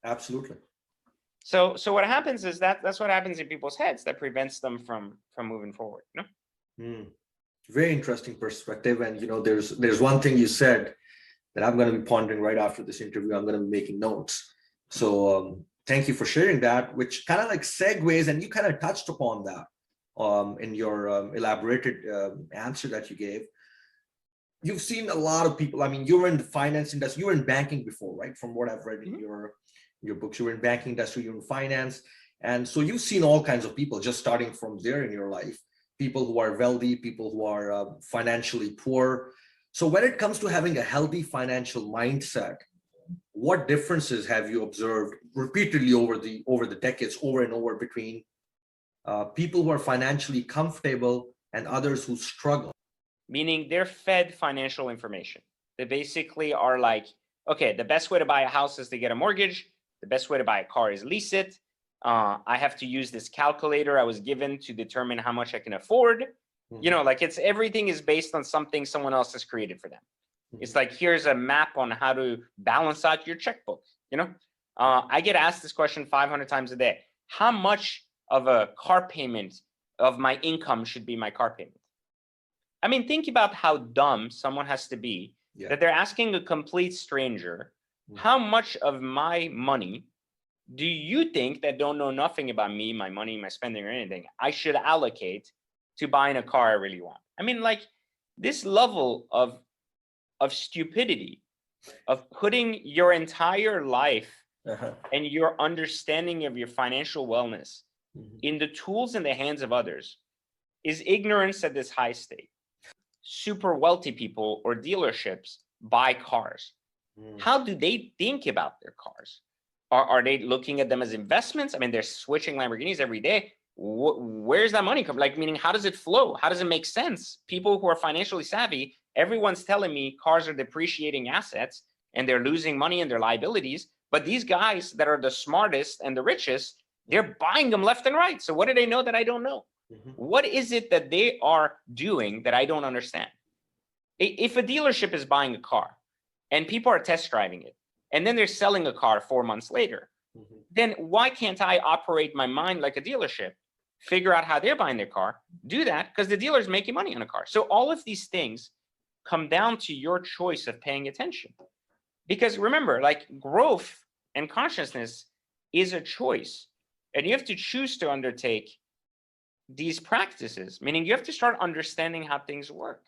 decisions. Absolutely. So what happens is that's what happens in people's heads that prevents them from moving forward. Very interesting perspective. And there's one thing you said that I'm going to be pondering right after this interview. I'm going to be making notes. So thank you for sharing that, which kind of like segues, and you kind of touched upon that in your elaborated answer that you gave. You've seen a lot of people. I mean, you were in the finance industry, you were in banking before, right? From what I've read in your books, you were in banking industry, you're in finance. And so you've seen all kinds of people just starting from there in your life, people who are wealthy, people who are financially poor. So when it comes to having a healthy financial mindset, what differences have you observed repeatedly over the decades, over and over, between people who are financially comfortable and others who struggle? Meaning they're fed financial information. They basically are like, okay, the best way to buy a house is to get a mortgage. The best way to buy a car is lease it. I have to use this calculator I was given to determine how much I can afford. Like everything is based on something someone else has created for them. It's like, here's a map on how to balance out your checkbook. I get asked this question 500 times a day. How much of a car payment of my income should be my car payment? I mean, think about how dumb someone has to be that they're asking a complete stranger, how much of my money do you think, that don't know nothing about me, my money, my spending, or anything, I should allocate to buying a car I really want? I mean, like, this level of stupidity, of putting your entire life and your understanding of your financial wellness in the tools in the hands of others, is ignorance at this high state. Super wealthy people or dealerships buy cars. How do they think about their cars? Are they looking at them as investments? I mean, they're switching Lamborghinis every day. Where's that money come? Like, meaning, how does it flow? How does it make sense? People who are financially savvy, everyone's telling me cars are depreciating assets and they're losing money in their liabilities. But these guys that are the smartest and the richest, they're buying them left and right. So what do they know that I don't know? What is it that they are doing that I don't understand? If a dealership is buying a car and people are test driving it, and then they're selling a car 4 months later, then why can't I operate my mind like a dealership, figure out how they're buying their car, do that, because the dealer's making money on a car. So all of these things come down to your choice of paying attention. Because remember, like, growth and consciousness is a choice, and you have to choose to undertake these practices, meaning you have to start understanding how things work.